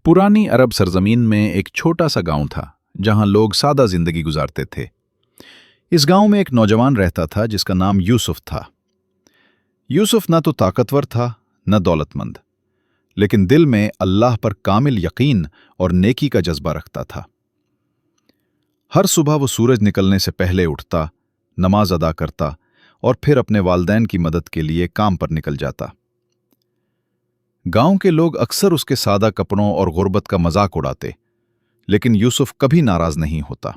पुरानी अरब सरजमीन में एक छोटा सा गांव था जहां लोग सादा जिंदगी गुजारते थे। इस गांव में एक नौजवान रहता था जिसका नाम यूसुफ था। यूसुफ ना तो ताकतवर था न दौलतमंद, लेकिन दिल में अल्लाह पर कामिल यकीन और नेकी का जज्बा रखता था। हर सुबह वो सूरज निकलने से पहले उठता, नमाज अदा करता और फिर अपने वालिदैन की मदद के लिए काम पर निकल जाता। गांव के लोग अक्सर उसके सादा कपड़ों और गुर्बत का मजाक उड़ाते, लेकिन यूसुफ कभी नाराज नहीं होता।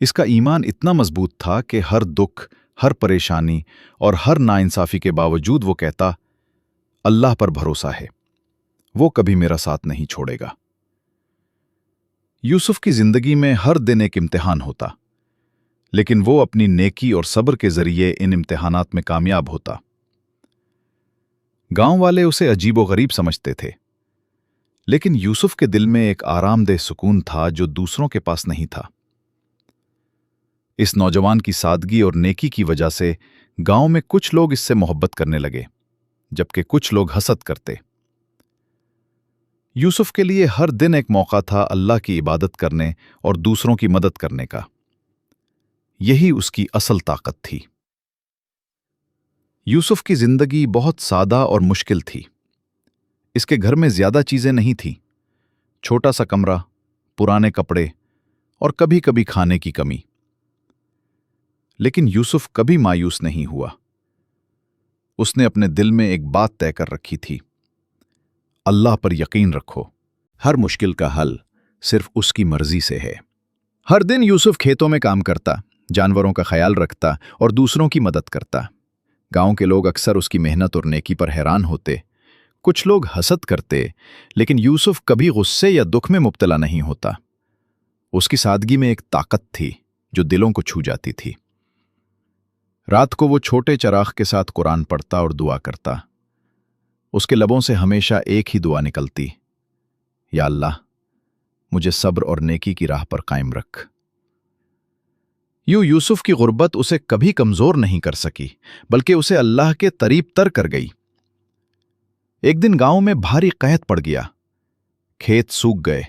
इसका ईमान इतना मजबूत था कि हर दुख, हर परेशानी और हर नाइंसाफी के बावजूद वो कहता, अल्लाह पर भरोसा है, वो कभी मेरा साथ नहीं छोड़ेगा। यूसुफ की जिंदगी में हर दिन एक इम्तिहान होता, लेकिन वो अपनी नेकी और सब्र के जरिए इन इम्तिहानात में कामयाब होता। गांव वाले उसे अजीबोगरीब समझते थे, लेकिन यूसुफ के दिल में एक आरामदेह सुकून था जो दूसरों के पास नहीं था। इस नौजवान की सादगी और नेकी की वजह से गांव में कुछ लोग इससे मोहब्बत करने लगे, जबकि कुछ लोग हसद करते। यूसुफ के लिए हर दिन एक मौका था अल्लाह की इबादत करने और दूसरों की मदद करने का। यही उसकी असल ताकत थी। यूसुफ की जिंदगी बहुत सादा और मुश्किल थी। इसके घर में ज्यादा चीजें नहीं थीं। छोटा सा कमरा, पुराने कपड़े और कभी कभी खाने की कमी। लेकिन यूसुफ कभी मायूस नहीं हुआ। उसने अपने दिल में एक बात तय कर रखी थी, अल्लाह पर यकीन रखो, हर मुश्किल का हल सिर्फ उसकी मर्जी से है। हर दिन यूसुफ खेतों में काम करता, जानवरों का ख्याल रखता और दूसरों की मदद करता। गांव के लोग अक्सर उसकी मेहनत और नेकी पर हैरान होते। कुछ लोग हसद करते, लेकिन यूसुफ कभी गुस्से या दुख में मुब्तला नहीं होता। उसकी सादगी में एक ताकत थी जो दिलों को छू जाती थी। रात को वो छोटे चराग के साथ कुरान पढ़ता और दुआ करता। उसके लबों से हमेशा एक ही दुआ निकलती, या अल्लाह, मुझे सब्र और नेकी की राह पर कायम रख। यूसुफ की गुर्बत उसे कभी कमजोर नहीं कर सकी, बल्कि उसे अल्लाह के करीब तर कर गई। एक दिन गांव में भारी कहत पड़ गया। खेत सूख गए,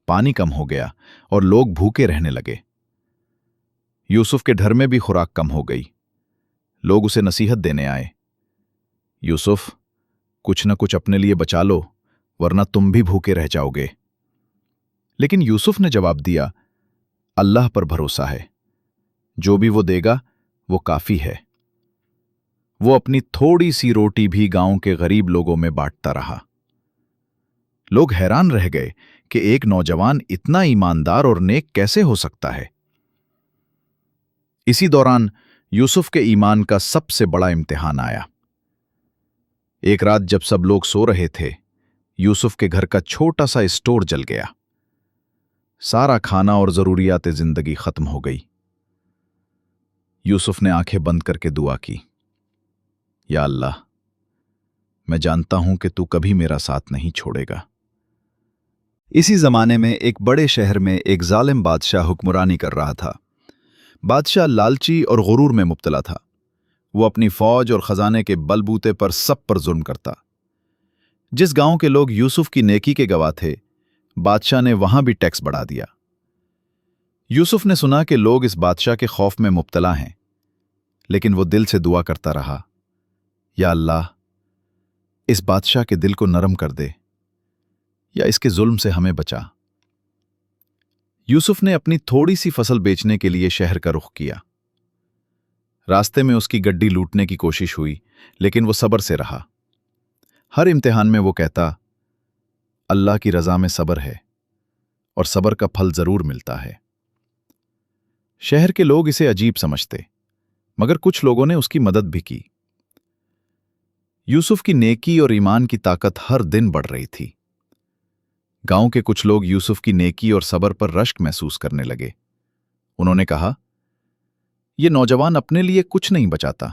पानी कम हो गया और लोग भूखे रहने लगे। यूसुफ के घर में भी खुराक कम हो गई। लोग उसे नसीहत देने आए, यूसुफ, कुछ न कुछ अपने लिए बचा लो, वरना तुम भी भूखे रह जाओगे। लेकिन यूसुफ ने जवाब दिया, अल्लाह पर भरोसा है, जो भी वो देगा वो काफी है। वो अपनी थोड़ी सी रोटी भी गांव के गरीब लोगों में बांटता रहा। लोग हैरान रह गए कि एक नौजवान इतना ईमानदार और नेक कैसे हो सकता है। इसी दौरान यूसुफ के ईमान का सबसे बड़ा इम्तिहान आया। एक रात जब सब लोग सो रहे थे, यूसुफ के घर का छोटा सा स्टोर जल गया। सारा खाना और जरूरियात जिंदगी खत्म हो गई। यूसुफ ने आंखें बंद करके दुआ की, या अल्लाह, मैं जानता हूं कि तू कभी मेरा साथ नहीं छोड़ेगा। इसी जमाने में एक बड़े शहर में एक जालिम बादशाह हुक्मरानी कर रहा था। बादशाह लालची और गुरूर में मुब्तला था। वो अपनी फौज और खजाने के बलबूते पर सब पर जुल्म करता। जिस गांव के लोग यूसुफ की नेकी के गवाह थे, बादशाह ने वहां भी टैक्स बढ़ा दिया। यूसुफ ने सुना कि लोग इस बादशाह के खौफ में मुब्तला हैं, लेकिन वो दिल से दुआ करता रहा, या अल्लाह, इस बादशाह के दिल को नरम कर दे, या इसके जुल्म से हमें बचा। यूसुफ ने अपनी थोड़ी सी फसल बेचने के लिए शहर का रुख किया। रास्ते में उसकी गड्डी लूटने की कोशिश हुई, लेकिन वो सब्र से रहा। हर इम्तिहान में वो कहता, अल्लाह की रजा में सब्र है और सब्र का फल जरूर मिलता है। शहर के लोग इसे अजीब समझते, मगर कुछ लोगों ने उसकी मदद भी की। यूसुफ की नेकी और ईमान की ताकत हर दिन बढ़ रही थी। गांव के कुछ लोग यूसुफ की नेकी और सब्र पर रश्क महसूस करने लगे। उन्होंने कहा, यह नौजवान अपने लिए कुछ नहीं बचाता,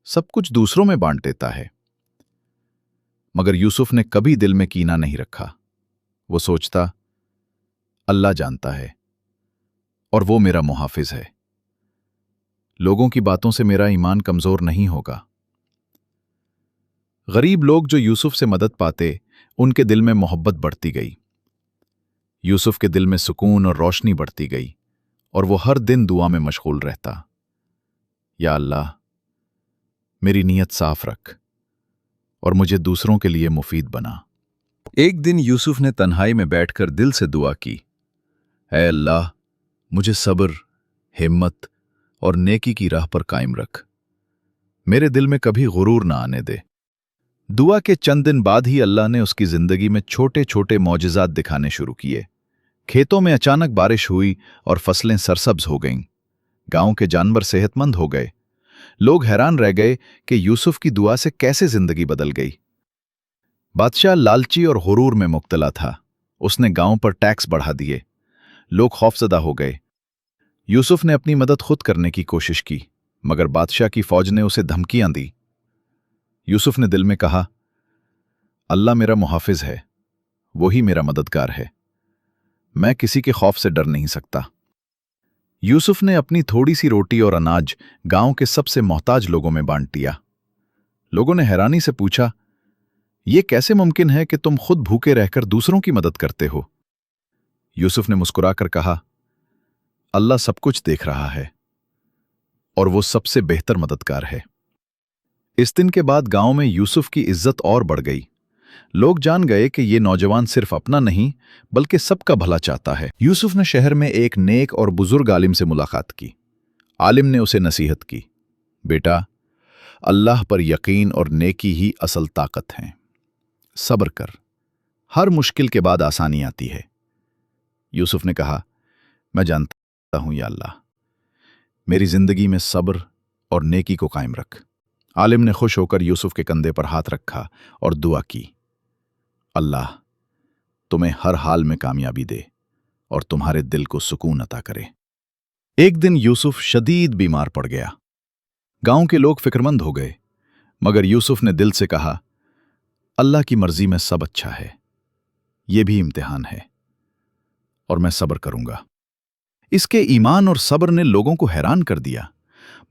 सब कुछ दूसरों में बांट देता है। मगर यूसुफ ने कभी दिल में कीना नहीं रखा। वो सोचता, अल्लाह जानता है और वो मेरा मुहाफिज है। लोगों की बातों से मेरा ईमान कमजोर नहीं होगा। गरीब लोग जो यूसुफ से मदद पाते, उनके दिल में मोहब्बत बढ़ती गई। यूसुफ के दिल में सुकून और रोशनी बढ़ती गई और वो हर दिन दुआ में मशगूल रहता। या अल्लाह, मेरी नीयत साफ रख और मुझे दूसरों के लिए मुफीद बना। एक दिन यूसुफ ने तन्हाई में बैठकर दिल से दुआ की, ऐ अल्लाह, मुझे सब्र, हिम्मत और नेकी की राह पर कायम रख। मेरे दिल में कभी गुरूर ना आने दे। दुआ के चंद दिन बाद ही अल्लाह ने उसकी जिंदगी में छोटे छोटे मौजिज़ात दिखाने शुरू किए। खेतों में अचानक बारिश हुई और फसलें सरसब्ज हो गईं। गांव के जानवर सेहतमंद हो गए। लोग हैरान रह गए कि यूसुफ की दुआ से कैसे जिंदगी बदल गई। बादशाह लालची और गुरूर में मुब्तला था। उसने गांव पर टैक्स बढ़ा दिए। लोग खौफजदा हो गए। यूसुफ ने अपनी मदद खुद करने की कोशिश की, मगर बादशाह की फौज ने उसे धमकियां दी। यूसुफ ने दिल में कहा, अल्लाह मेरा मुहाफिज है, वही मेरा मददगार है। मैं किसी के खौफ से डर नहीं सकता। यूसुफ ने अपनी थोड़ी सी रोटी और अनाज गांव के सबसे मोहताज लोगों में बांट दिया। लोगों ने हैरानी से पूछा, यह कैसे मुमकिन है कि तुम खुद भूखे रहकर दूसरों की मदद करते हो? यूसुफ ने मुस्कुराकर कहा, अल्लाह सब कुछ देख रहा है और वो सबसे बेहतर मददगार है। इस दिन के बाद गांव में यूसुफ की इज्जत और बढ़ गई। लोग जान गए कि ये नौजवान सिर्फ अपना नहीं बल्कि सबका भला चाहता है। यूसुफ ने शहर में एक नेक और बुजुर्ग आलिम से मुलाकात की। आलिम ने उसे नसीहत की, बेटा, अल्लाह पर यकीन और नेकी ही असल ताकत हैं। सब्र कर, हर मुश्किल के बाद आसानी आती है। यूसुफ ने कहा, मैं जानता हूं या अल्लाह, मेरी जिंदगी में सब्र और नेकी को कायम रख। आलिम ने खुश होकर यूसुफ के कंधे पर हाथ रखा और दुआ की, अल्लाह तुम्हें हर हाल में कामयाबी दे और तुम्हारे दिल को सुकून अता करे। एक दिन यूसुफ शदीद बीमार पड़ गया। गांव के लोग फिक्रमंद हो गए, मगर यूसुफ ने दिल से कहा, अल्लाह की मर्जी में सब अच्छा है। यह भी इम्तिहान है और मैं सब्र करूंगा। इसके ईमान और सब्र ने लोगों को हैरान कर दिया।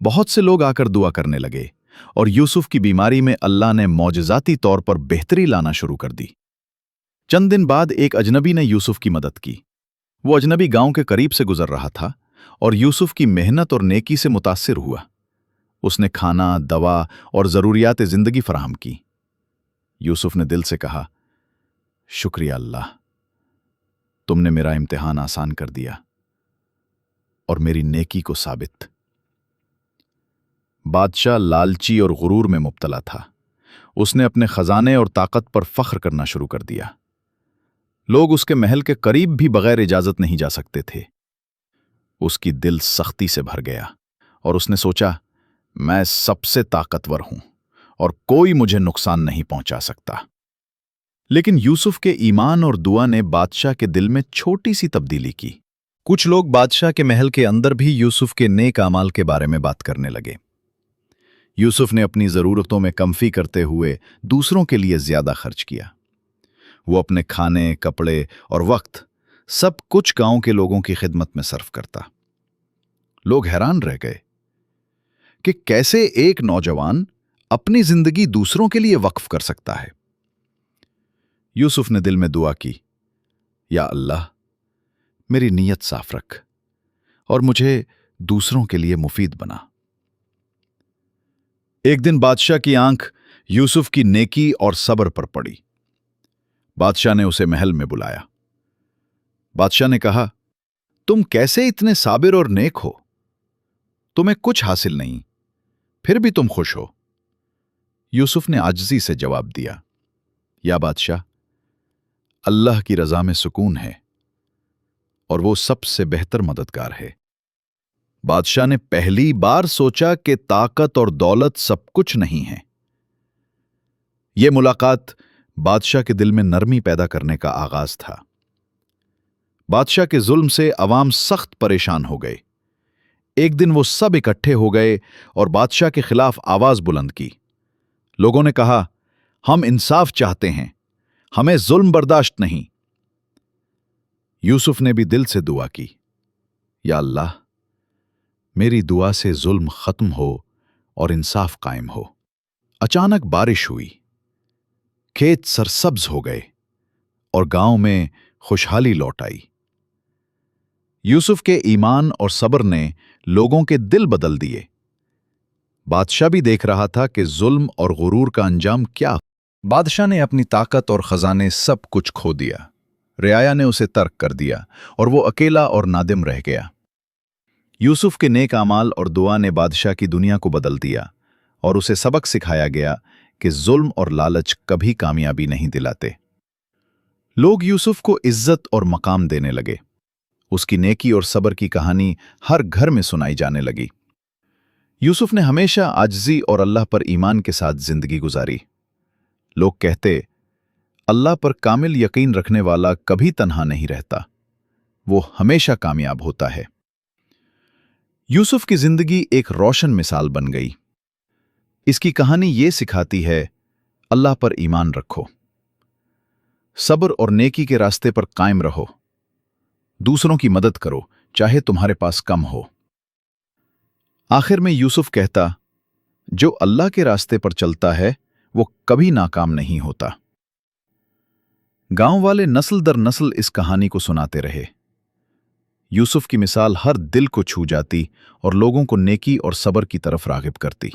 बहुत से लोग आकर दुआ करने लगे और यूसुफ की बीमारी में अल्लाह ने मौजज़ाती तौर पर बेहतरी लाना शुरू कर दी। चंद दिन बाद एक अजनबी ने यूसुफ की मदद की। वो अजनबी गांव के करीब से गुजर रहा था और यूसुफ की मेहनत और नेकी से मुतासिर हुआ। उसने खाना, दवा और ज़रूरियात ज़िंदगी फराहम की। यूसुफ ने दिल से कहा, शुक्रिया अल्लाह, तुमने मेरा इम्तिहान आसान कर दिया और मेरी नेकी को साबित। बादशाह लालची और गुरूर में मुब्तला था। उसने अपने खजाने और ताकत पर फख्र करना शुरू कर दिया। लोग उसके महल के करीब भी बगैर इजाजत नहीं जा सकते थे। उसकी दिल सख्ती से भर गया और उसने सोचा, मैं सबसे ताकतवर हूं और कोई मुझे नुकसान नहीं पहुंचा सकता। लेकिन यूसुफ के ईमान और दुआ ने बादशाह के दिल में छोटी सी तब्दीली की। कुछ लोग बादशाह के महल के अंदर भी यूसुफ के नेक अमाल के बारे में बात करने लगे। यूसुफ ने अपनी ज़रूरतों में कमफी करते हुए दूसरों के लिए ज्यादा खर्च किया। वो अपने खाने, कपड़े और वक्त सब कुछ गांव के लोगों की खिदमत में सर्फ करता। लोग हैरान रह गए कि कैसे एक नौजवान अपनी जिंदगी दूसरों के लिए वक्फ कर सकता है। यूसुफ ने दिल में दुआ की, या अल्लाह, मेरी नीयत साफ रख और मुझे दूसरों के लिए मुफीद बना। एक दिन बादशाह की आंख यूसुफ की नेकी और सब्र पर पड़ी। बादशाह ने उसे महल में बुलाया। बादशाह ने कहा, तुम कैसे इतने साबिर और नेक हो? तुम्हें कुछ हासिल नहीं, फिर भी तुम खुश हो। यूसुफ ने आजिज़ी से जवाब दिया, या बादशाह, अल्लाह की रज़ा में सुकून है और वो सबसे बेहतर मददगार है। बादशाह ने पहली बार सोचा कि ताकत और दौलत सब कुछ नहीं है। यह मुलाकात बादशाह के दिल में नरमी पैदा करने का आगाज था। बादशाह के जुल्म से अवाम सख्त परेशान हो गए। एक दिन वो सब इकट्ठे हो गए और बादशाह के खिलाफ आवाज बुलंद की। लोगों ने कहा, हम इंसाफ चाहते हैं, हमें जुल्म बर्दाश्त नहीं। यूसुफ ने भी दिल से दुआ की, या अल्लाह, मेरी दुआ से जुल्म खत्म हो और इंसाफ कायम हो। अचानक बारिश हुई। खेत सरसब्ज हो गए। اور گاؤں میں خوشحالی لوٹ آئی۔ یوسف کے ایمان اور صبر نے لوگوں کے دل بدل دیے۔ بادشاہ بھی دیکھ رہا تھا کہ ظلم اور غرور کا انجام کیا۔ بادشاہ نے اپنی طاقت اور خزانے سب کچھ کھو دیا۔ رعایا نے اسے ترک کر دیا اور وہ اکیلا اور نادم رہ گیا۔ یوسف کے نیک اعمال اور دعا نے بادشاہ کی دنیا کو بدل دیا اور اسے سبق سکھایا گیا کہ ظلم اور لالچ کبھی کامیابی نہیں دلاتے۔ لوگ یوسف کو عزت اور مقام دینے لگے۔ اس کی نیکی اور صبر کی کہانی ہر گھر میں سنائی جانے لگی۔ یوسف نے ہمیشہ عاجزی اور اللہ پر ایمان کے ساتھ زندگی گزاری۔ لوگ کہتے، اللہ پر کامل یقین رکھنے والا کبھی تنہا نہیں رہتا، وہ ہمیشہ کامیاب ہوتا ہے۔ یوسف کی زندگی ایک روشن مثال بن گئی۔ اس کی کہانی یہ سکھاتی ہے، اللہ پر ایمان رکھو، صبر اور نیکی کے راستے پر قائم رہو، دوسروں کی مدد کرو چاہے تمہارے پاس کم ہو۔ آخر میں یوسف کہتا، جو اللہ کے راستے پر چلتا ہے وہ کبھی ناکام نہیں ہوتا۔ گاؤں والے نسل در نسل اس کہانی کو سناتے رہے۔ یوسف کی مثال ہر دل کو چھو جاتی اور لوگوں کو نیکی اور صبر کی طرف راغب کرتی۔